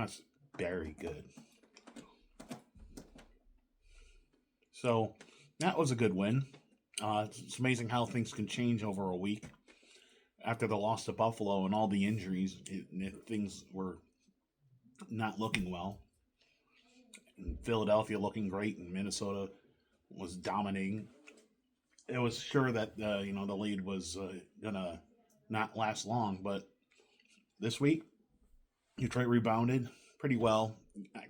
That's very good. So that was a good win. It's amazing how things can change over a week. After the loss to Buffalo and all the injuries, things were not looking well. And Philadelphia looking great, and Minnesota was dominating. It was sure that the lead was gonna not last long, but this week Detroit rebounded pretty well.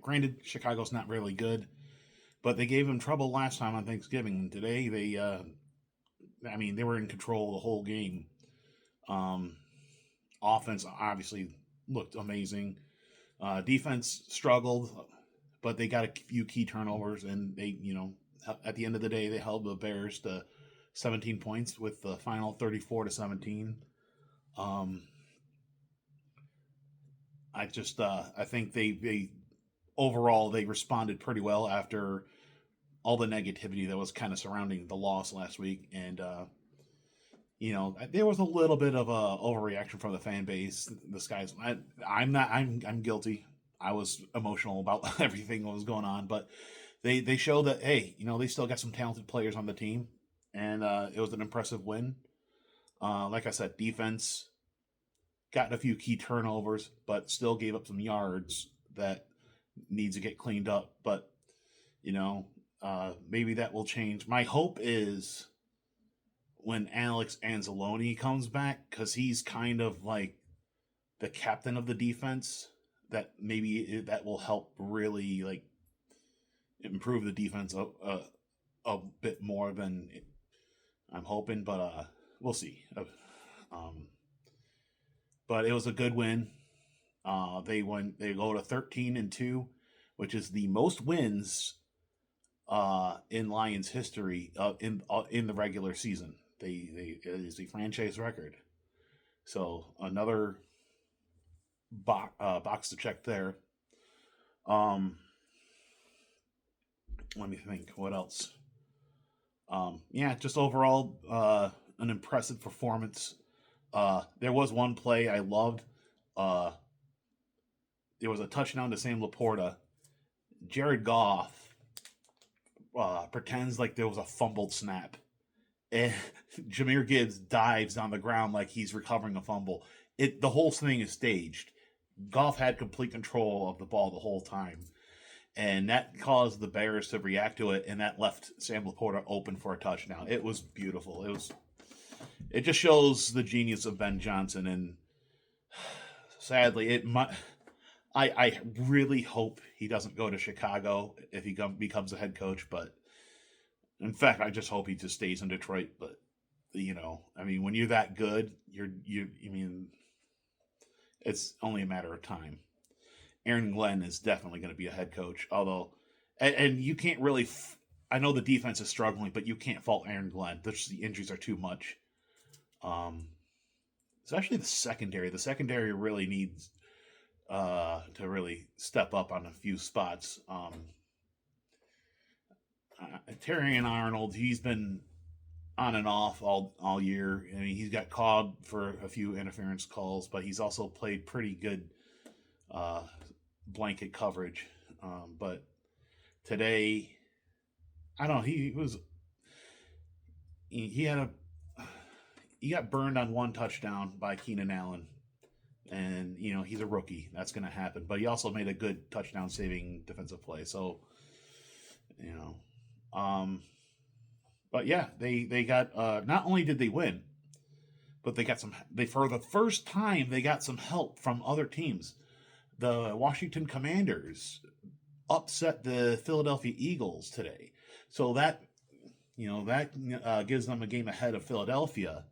Granted, Chicago's not really good, but they gave them trouble last time on Thanksgiving. And today they were in control the whole game. Um, Offense obviously looked amazing. Defense struggled, but they got a few key turnovers, and at the end of the day, they held the Bears to 17 points with the final 34-17. Um, I think they overall they responded pretty well after all the negativity that was kind of surrounding the loss last week, and there was a little bit of a overreaction from the fan base. This guy's I'm guilty. I was emotional about everything that was going on, but they show that, hey, they still got some talented players on the team, and it was an impressive win. Like I said, defense got a few key turnovers, but still gave up some yards that needs to get cleaned up. But maybe that will change. My hope is when Alex Anzalone comes back, because he's kind of like the captain of the defense, that maybe that will help really like improve the defense a bit more than I'm hoping, but we'll see. Um, but it was a good win. They go to 13-2, which is the most wins in Lions history in the regular season. It is a franchise record. So another box to check there. Let me think. What else? Yeah, just overall an impressive performance. There was one play I loved. Uh, there was a touchdown to Sam Laporta. Jared Goff pretends like there was a fumbled snap, and Jameer Gibbs dives on the ground like he's recovering a fumble. The whole thing is staged. Goff had complete control of the ball the whole time, and that caused the Bears to react to it, and that left Sam Laporta open for a touchdown. It was beautiful. It just shows the genius of Ben Johnson, and sadly, I really hope he doesn't go to Chicago if he becomes a head coach. But in fact, I just hope he just stays in Detroit. But when you're that good, it's only a matter of time. Aaron Glenn is definitely going to be a head coach. Although, and you can't really. I know the defense is struggling, but you can't fault Aaron Glenn. The injuries are too much. Especially the secondary. The secondary really needs to really step up on a few spots. Terrion Arnold, he's been on and off all year. I mean, he's got called for a few interference calls, but he's also played pretty good blanket coverage. But today, I don't know. He got burned on one touchdown by Keenan Allen, and he's a rookie. That's going to happen. But he also made a good touchdown saving defensive play. So you know, but yeah, they got not only did they win, but they got some. They for the first time they got some help from other teams. The Washington Commanders upset the Philadelphia Eagles today, so that gives them a game ahead of Philadelphia.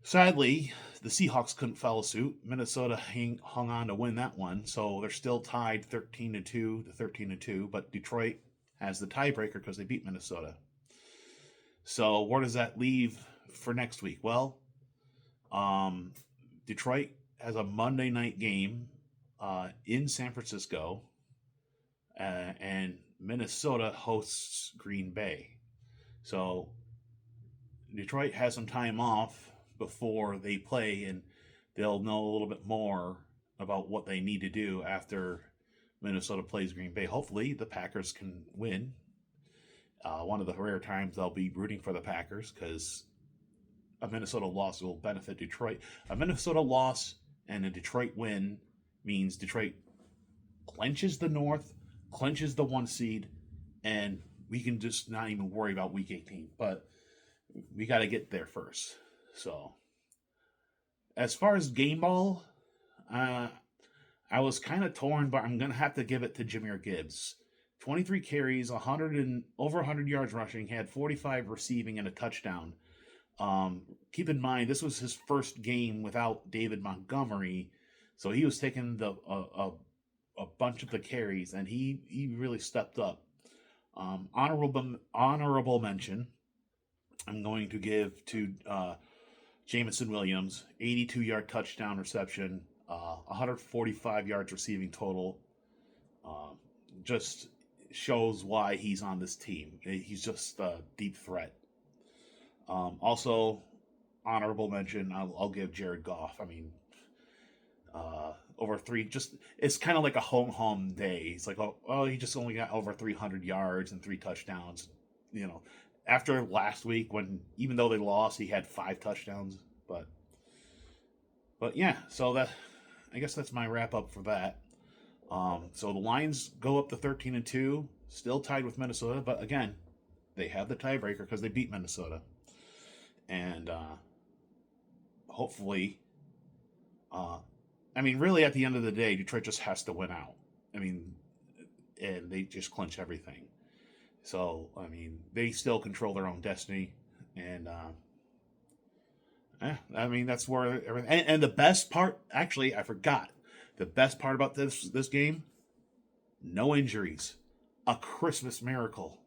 Sadly, the Seahawks couldn't follow suit. Minnesota hung on to win that one, so they're still tied 13-2 to 13-2. But Detroit has the tiebreaker because they beat Minnesota. So where does that leave for next week? Well, Detroit has a Monday night game in San Francisco, and Minnesota hosts Green Bay. So Detroit has some time off before they play, and they'll know a little bit more about what they need to do after Minnesota plays Green Bay. Hopefully, the Packers can win. One of the rare times I'll be rooting for the Packers because a Minnesota loss will benefit Detroit. A Minnesota loss and a Detroit win means Detroit clenches the North, clenches the 1 seed, and we can just not even worry about Week 18. But we got to get there first. So, as far as game ball, I was kind of torn, but I'm gonna have to give it to Jahmyr Gibbs. 23 carries, 100 and over 100 yards rushing, had 45 receiving and a touchdown. Keep in mind, this was his first game without David Montgomery, so he was taking a bunch of the carries, and he really stepped up. Honorable mention, I'm going to give to Jamison Williams, 82-yard touchdown reception, 145 yards receiving total. Just shows why he's on this team. He's just a deep threat. Also, honorable mention, I'll give Jared Goff. I mean, over three, just it's kind of like a home day. It's like, oh, he just only got over 300 yards and 3 touchdowns. You know, after last week, when even though they lost, he had 5 touchdowns. But yeah, so that I guess that's my wrap up for that. So the Lions go up to 13-2, still tied with Minnesota, but again, they have the tiebreaker because they beat Minnesota, and hopefully, I mean, really, at the end of the day, Detroit just has to win out. I mean, and they just clinch everything. So I mean, they still control their own destiny, and I mean that's where everything. And the best part, actually, I forgot. The best part about this game, no injuries, a Christmas miracle.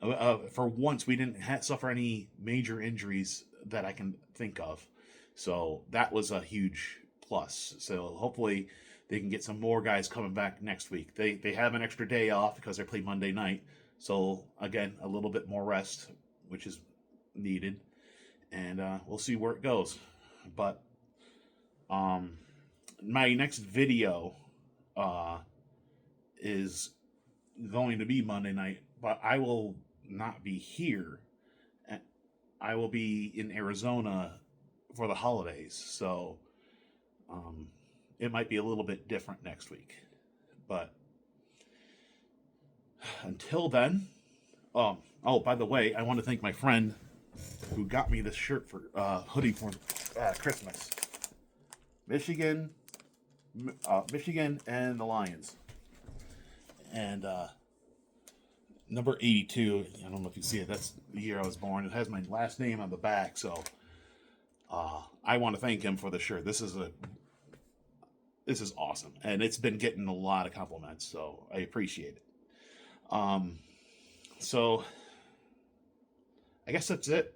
For once, we didn't suffer any major injuries that I can think of, so that was a huge plus. So hopefully they can get some more guys coming back next week. They have an extra day off because they play Monday night, so again a little bit more rest, which is needed, and we'll see where it goes. But my next video is going to be Monday night, but I will not be here. I will be in Arizona for the holidays, so it might be a little bit different next week. But until then, oh, by the way, I want to thank my friend who got me this shirt for hoodie for Christmas. Michigan and the Lions. And number 82, I don't know if you see it, that's the year I was born. It has my last name on the back, so I want to thank him for the shirt. This is awesome, and it's been getting a lot of compliments, so I appreciate it. So I guess that's it.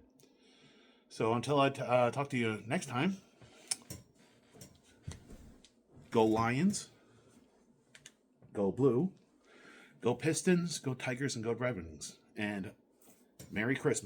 So until I talk to you next time, go Lions, go Blue, go Pistons, go Tigers, and go Red Wings. And Merry Christmas.